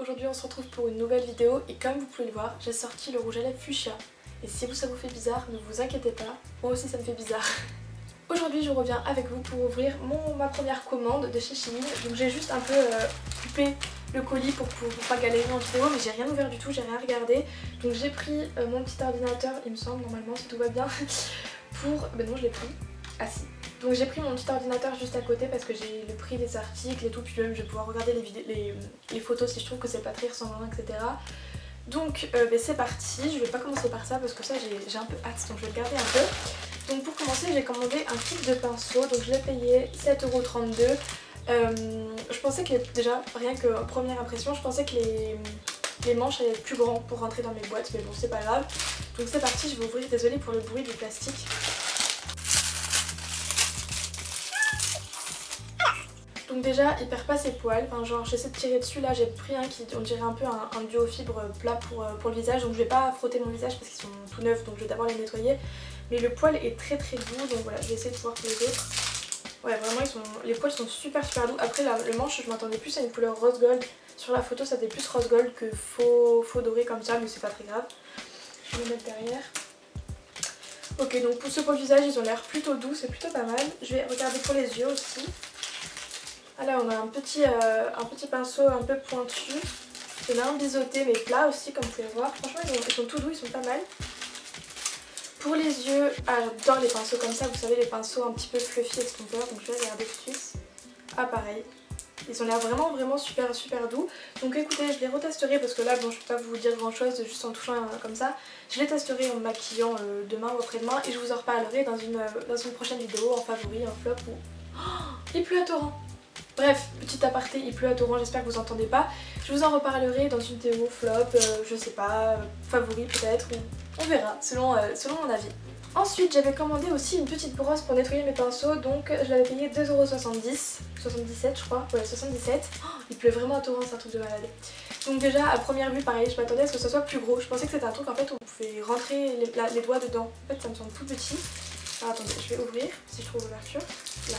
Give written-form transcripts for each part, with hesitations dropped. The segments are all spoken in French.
aujourd'hui on se retrouve pour une nouvelle vidéo et comme vous pouvez le voir, j'ai sorti le rouge à lèvres fuchsia. Et si ça vous fait bizarre, ne vous inquiétez pas, moi aussi ça me fait bizarre. Aujourd'hui je reviens avec vous pour ouvrir ma première commande de chez Shein. Donc j'ai juste un peu coupé le colis pour pas galérer en vidéo, mais j'ai rien ouvert du tout, j'ai rien regardé. Donc j'ai pris mon petit ordinateur, il me semble normalement si tout va bien, pour... Ben non je l'ai pris, ah si. Donc j'ai pris mon petit ordinateur juste à côté parce que j'ai le prix des articles et tout, puis même je vais pouvoir regarder les photos si je trouve que c'est pas très ressemblant, etc. Donc ben c'est parti, je vais pas commencer par ça parce que ça j'ai un peu hâte, donc je vais le garder un peu. Donc pour commencer j'ai commandé un kit de pinceaux, donc je l'ai payé 7,32 €. Je pensais que déjà, rien que première impression, je pensais que les manches allaient être plus grands pour rentrer dans mes boîtes, mais bon c'est pas grave. Donc c'est parti, je vais ouvrir, désolée pour le bruit du plastique. Donc déjà il perd pas ses poils, enfin genre j'essaie de tirer dessus, là j'ai pris un qui on dirait un peu un duo fibre plat pour le visage, donc je vais pas frotter mon visage parce qu'ils sont tout neufs, donc je vais d'abord les nettoyer. Mais le poil est très doux, donc voilà je vais essayer de voir pour les autres. Ouais vraiment les poils sont super doux. Après le manche je m'attendais plus à une couleur rose gold, sur la photo ça fait plus rose gold que faux doré comme ça, mais c'est pas très grave. Je vais le mettre derrière. Ok, donc pour ceux pour le visage ils ont l'air plutôt doux, c'est plutôt pas mal. Je vais regarder pour les yeux aussi. Ah là on a un petit pinceau un peu pointu. Il y en a un biseauté mais plat aussi comme vous pouvez voir. Franchement ils sont tout doux, ils sont pas mal. Pour les yeux, ah j'adore les pinceaux comme ça, vous savez les pinceaux un petit peu fluffy estompeurs, donc je vais regarder tout de suite. Ah pareil, ils ont l'air vraiment super doux. Donc écoutez, je les retesterai parce que là bon je peux pas vous dire grand chose juste en touchant comme ça. Je les testerai en me maquillant demain ou après-demain et je vous en reparlerai dans une prochaine vidéo en favori, en flop ou... Oh, il pleut à torrent. Bref, petit aparté, il pleut à torrent, j'espère que vous entendez pas. Je vous en reparlerai dans une vidéo flop, je sais pas, favori peut-être, ou on verra, selon mon avis. Ensuite, j'avais commandé aussi une petite brosse pour nettoyer mes pinceaux, donc je l'avais payé 2,70 €, 77 je crois, ouais 77. Oh, il pleut vraiment à torrent, c'est un truc de malade. Donc déjà, à première vue, pareil, je m'attendais à ce que ça soit plus gros. Je pensais que c'était un truc en fait où on pouvait rentrer les doigts dedans. En fait, ça me semble tout petit. Alors attendez, je vais ouvrir, si je trouve l'ouverture. Là.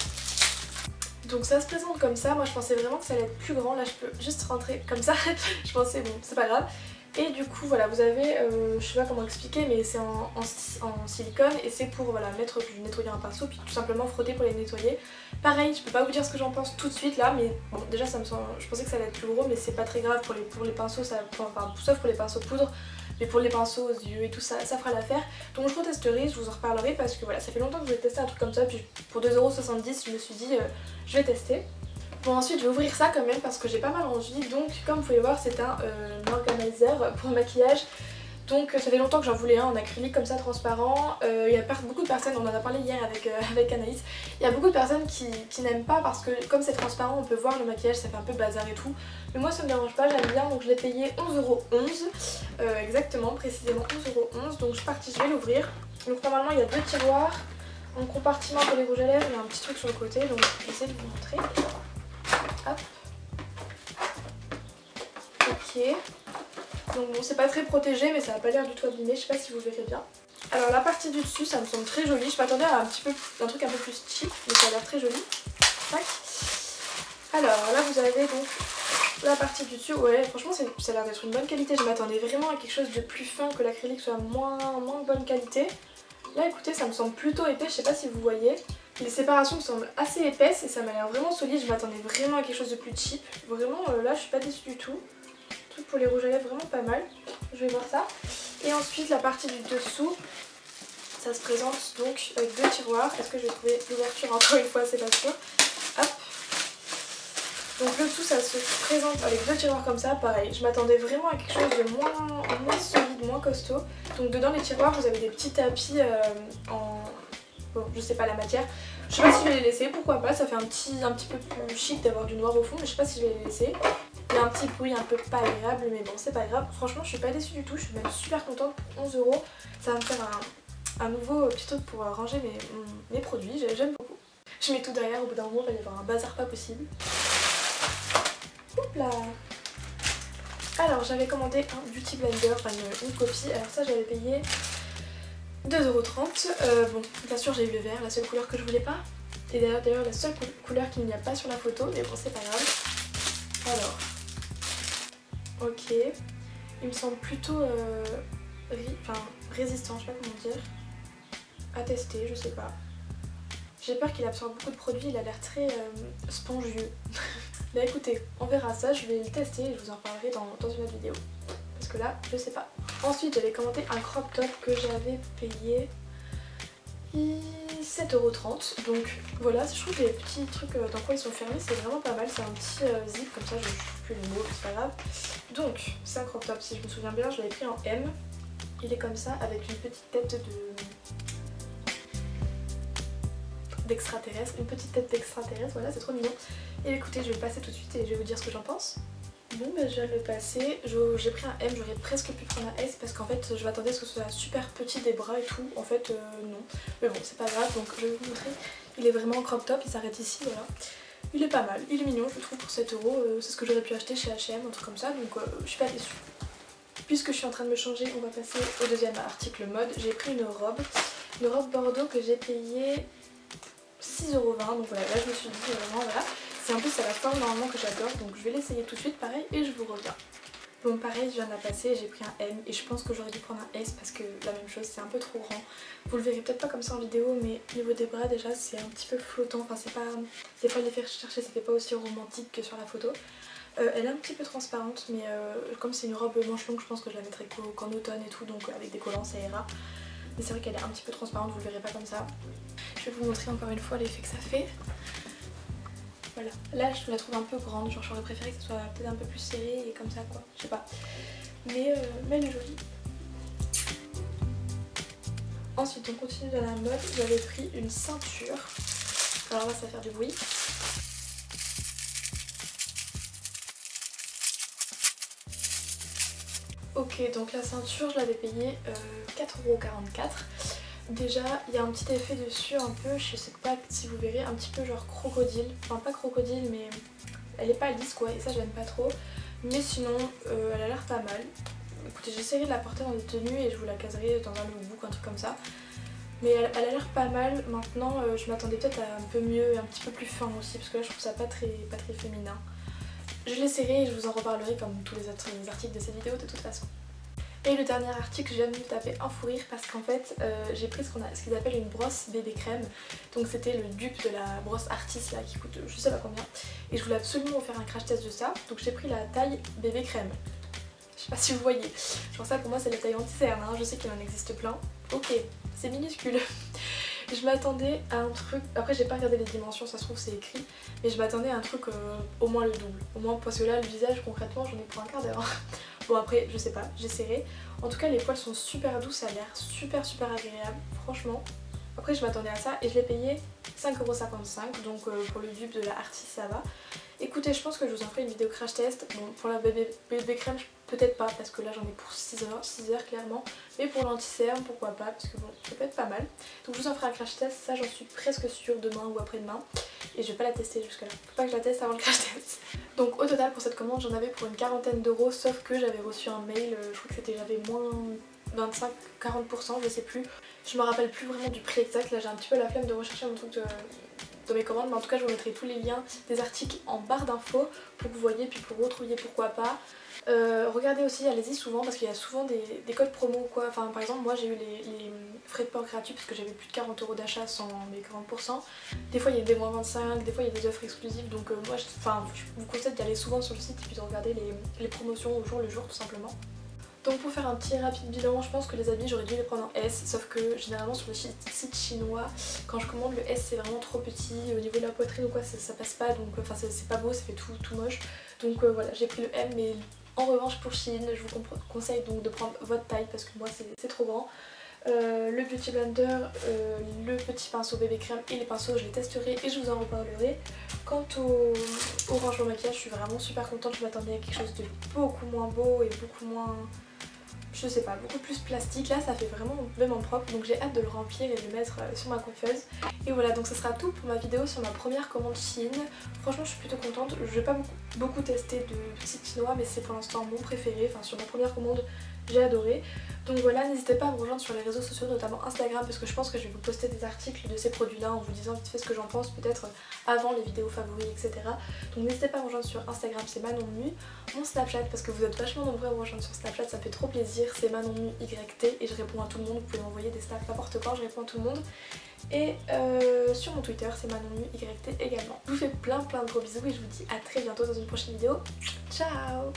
Donc ça se présente comme ça, moi je pensais vraiment que ça allait être plus grand, là je peux juste rentrer comme ça, je pensais bon c'est pas grave. Et du coup voilà vous avez, je sais pas comment expliquer mais c'est en silicone et c'est pour voilà mettre du nettoyer un pinceau puis tout simplement frotter pour les nettoyer. Pareil je peux pas vous dire ce que j'en pense tout de suite là mais bon déjà ça me semble, je pensais que ça allait être plus gros mais c'est pas très grave pour les pinceaux, enfin sauf pour les pinceaux poudre. Mais pour les pinceaux aux yeux et tout ça, ça fera l'affaire. Donc je retesterai, je vous en reparlerai parce que voilà, ça fait longtemps que je voulais tester un truc comme ça. Puis pour 2,70 € je me suis dit je vais tester. Bon ensuite je vais ouvrir ça quand même parce que j'ai pas mal envie. Donc comme vous pouvez voir c'est un organizer pour maquillage. Donc ça fait longtemps que j'en voulais un en acrylique comme ça transparent. Il y a beaucoup de personnes, on en a parlé hier avec Anaïs, il y a beaucoup de personnes qui n'aiment pas parce que comme c'est transparent on peut voir le maquillage, ça fait un peu bazar et tout. Mais moi ça me dérange pas, j'aime bien, donc je l'ai payé 11,11 €, exactement, précisément 11,11 €. Donc je suis partie, je vais l'ouvrir. Donc normalement il y a deux tiroirs, un compartiment pour les rouges à lèvres et un petit truc sur le côté, donc je vais essayer de vous montrer. Hop. Ok. Donc bon c'est pas très protégé mais ça n'a pas l'air du tout abîmé, je sais pas si vous verrez bien. Alors la partie du dessus ça me semble très joli, je m'attendais à un truc un peu plus cheap mais ça a l'air très joli. Tac. Alors là vous avez donc la partie du dessus, ouais franchement ça a l'air d'être une bonne qualité, je m'attendais vraiment à quelque chose de plus fin, que l'acrylique soit moins bonne qualité. Là écoutez ça me semble plutôt épais, je sais pas si vous voyez. Les séparations me semblent assez épaisses et ça m'a l'air vraiment solide, je m'attendais vraiment à quelque chose de plus cheap. Vraiment là je suis pas déçue du tout. Pour les rouges à lèvres vraiment pas mal, je vais voir ça. Et ensuite la partie du dessous, ça se présente donc avec deux tiroirs. Est-ce que je vais trouver l'ouverture encore une fois, c'est pas sûr. Hop. Donc le dessous ça se présente avec deux tiroirs comme ça, pareil. Je m'attendais vraiment à quelque chose de moins solide, moins costaud. Donc dedans les tiroirs vous avez des petits tapis en... Bon je sais pas la matière. Je sais pas si je vais les laisser, pourquoi pas, ça fait un petit peu plus chic d'avoir du noir au fond, mais je sais pas si je vais les laisser. Il y a un petit bruit un peu pas agréable mais bon c'est pas grave. Franchement je suis pas déçue du tout, je suis même super contente pour 11 €. Ça va me faire un nouveau petit truc pour ranger mes produits, j'aime beaucoup. Je mets tout derrière, au bout d'un moment il va y avoir un bazar pas possible. Oups là. Alors j'avais commandé un beauty blender, enfin une copie, alors ça j'avais payé 2,30 €. Bon bien sûr j'ai eu le vert, la seule couleur que je voulais pas. Et d'ailleurs la seule couleur qu'il n'y a pas sur la photo, mais bon c'est pas grave. Alors... Ok. Il me semble plutôt résistant, je sais pas comment dire. À tester, je sais pas. J'ai peur qu'il absorbe beaucoup de produits, il a l'air très spongieux. Bah écoutez, on verra ça, je vais le tester et je vous en reparlerai dans une autre vidéo. Parce que là, je sais pas. Ensuite, j'avais commandé un crop top que j'avais payé 7,30 €. Donc voilà, je trouve que les petits trucs dans quoi ils sont fermés, c'est vraiment pas mal. C'est un petit zip comme ça, je ne sais plus le mot, c'est pas grave. Donc, c'est un crop top, si je me souviens bien, je l'avais pris en M. Il est comme ça, avec une petite tête d'extraterrestre, une petite tête d'extraterrestre, voilà, c'est trop mignon. Et écoutez, je vais le passer tout de suite et je vais vous dire ce que j'en pense. Bon bah je vais le passer, j'ai pris un M, j'aurais presque pu prendre un S parce qu'en fait je m'attendais à ce que ce soit super petit des bras et tout, en fait non. Mais bon c'est pas grave, donc je vais vous montrer, il est vraiment crop top, il s'arrête ici, voilà. Il est pas mal, il est mignon je le trouve pour 7 €, c'est ce que j'aurais pu acheter chez H&M, un truc comme ça, donc je suis pas déçue. Puisque je suis en train de me changer, on va passer au deuxième article mode. J'ai pris une robe bordeaux que j'ai payée 6,20 €, donc voilà, là je me suis dit vraiment voilà. C'est un peu c'est la forme normalement que j'adore, donc je vais l'essayer tout de suite pareil et je vous reviens. Bon pareil, je viens de la passer, j'ai pris un M et je pense que j'aurais dû prendre un S parce que la même chose, c'est un peu trop grand. Vous le verrez peut-être pas comme ça en vidéo, mais au niveau des bras déjà c'est un petit peu flottant, enfin c'est pas l'effet recherché, ça fait pas aussi romantique que sur la photo. Elle est un petit peu transparente, mais comme c'est une robe manche longue, je pense que je la mettrai qu'en automne et tout, donc avec des collants ça ira. Mais c'est vrai qu'elle est un petit peu transparente, vous le verrez pas comme ça. Je vais vous montrer encore une fois l'effet que ça fait. Voilà, là je la trouve un peu grande, genre j'aurais préféré que ce soit peut-être un peu plus serré et comme ça quoi, je sais pas. Mais elle est jolie. Ensuite on continue dans la mode, j'avais pris une ceinture. Alors là ça va faire du bruit. Ok, donc la ceinture je l'avais payée 4,44 €. Déjà il y a un petit effet dessus un peu, je sais pas si vous verrez, un petit peu genre crocodile. Enfin pas crocodile mais elle est pas lisse quoi et ça j'aime pas trop. Mais sinon elle a l'air pas mal. Écoutez j'essaierai de la porter dans des tenues et je vous la caserai dans un lookbook, un truc comme ça. Mais elle a l'air pas mal. Maintenant je m'attendais peut-être à un peu mieux et un petit peu plus fin aussi parce que là je trouve ça pas très féminin. Je l'essaierai et je vous en reparlerai comme tous les autres articles de cette vidéo de toute façon. Et le dernier article, je viens de me taper un fou rire parce qu'en fait j'ai pris ce qu'ils appellent une brosse bébé crème. Donc c'était le dupe de la brosse Artis là qui coûte je sais pas combien. Et je voulais absolument vous faire un crash test de ça. Donc j'ai pris la taille bébé crème. Je sais pas si vous voyez. Genre ça pour moi c'est la taille anti-cerne, hein. Je sais qu'il en existe plein. Ok, c'est minuscule. Je m'attendais à un truc, après j'ai pas regardé les dimensions, ça se trouve c'est écrit, mais je m'attendais à un truc au moins le double. Au moins parce que là le visage concrètement j'en ai pour un quart d'heure. Bon après je sais pas, j'essaierai. En tout cas les poils sont super doux, ça a l'air super agréable, franchement. Après je m'attendais à ça et je l'ai payé 5,55 €, donc pour le dupe de la Artis ça va. Écoutez, je pense que je vous en ferai une vidéo crash test. Bon, pour la bébé crème, peut-être pas, parce que là j'en ai pour 6 heures clairement. Mais pour l'anti-cerne, pourquoi pas, parce que bon, ça peut être pas mal. Donc je vous en ferai un crash test, ça j'en suis presque sûre demain ou après-demain. Et je vais pas la tester jusque là. Faut pas que je la teste avant le crash test. Donc au total pour cette commande, j'en avais pour une quarantaine d'euros, sauf que j'avais reçu un mail, je crois que c'était j'avais moins 25-40%, je sais plus. Je me rappelle plus vraiment du prix exact, là j'ai un petit peu la flemme de rechercher mon truc dans mes commandes, mais en tout cas je vous mettrai tous les liens des articles en barre d'infos pour que vous voyez, puis pour retrouver pourquoi pas. Regardez aussi, allez-y souvent parce qu'il y a souvent des codes promo ou quoi. Enfin par exemple moi j'ai eu les frais de port gratuits parce que j'avais plus de 40 € d'achat sans les 40%. Des fois il y a des moins 25, des fois il y a des offres exclusives, donc moi je vous conseille d'y aller souvent sur le site et puis de regarder les promotions au jour le jour tout simplement. Donc pour faire un petit rapide bilan, je pense que les habits j'aurais dû les prendre en S, sauf que généralement sur le site chinois, quand je commande le S c'est vraiment trop petit, au niveau de la poitrine ou quoi ça passe pas, donc enfin c'est pas beau, ça fait tout moche. Donc voilà, j'ai pris le M, mais en revanche pour Shein, je vous conseille donc de prendre votre taille parce que moi c'est trop grand. Le Beauty Blender, le petit pinceau bébé crème et les pinceaux je les testerai et je vous en reparlerai. Quant au rangement maquillage, je suis vraiment super contente, je m'attendais à quelque chose de beaucoup moins beau et beaucoup moins, je sais pas, beaucoup plus plastique. Là ça fait vraiment propre, donc j'ai hâte de le remplir et de le mettre sur ma coiffeuse. Et voilà, donc ce sera tout pour ma vidéo sur ma première commande Shein. Franchement je suis plutôt contente, je vais pas beaucoup tester de sites chinois mais c'est pour l'instant mon préféré. Enfin sur ma première commande j'ai adoré. Donc voilà, n'hésitez pas à me rejoindre sur les réseaux sociaux, notamment Instagram, parce que je pense que je vais vous poster des articles de ces produits-là en vous disant vite fait ce que j'en pense, peut-être avant les vidéos favoris, etc. Donc n'hésitez pas à me rejoindre sur Instagram, c'est ManonMu. Mon Snapchat, parce que vous êtes vachement nombreux à me rejoindre sur Snapchat, ça me fait trop plaisir, c'est ManonMuYT et je réponds à tout le monde, vous pouvez m'envoyer des snaps n'importe quand, je réponds à tout le monde. Et sur mon Twitter, c'est ManonMuYT également. Je vous fais plein de gros bisous et je vous dis à très bientôt dans une prochaine vidéo. Ciao!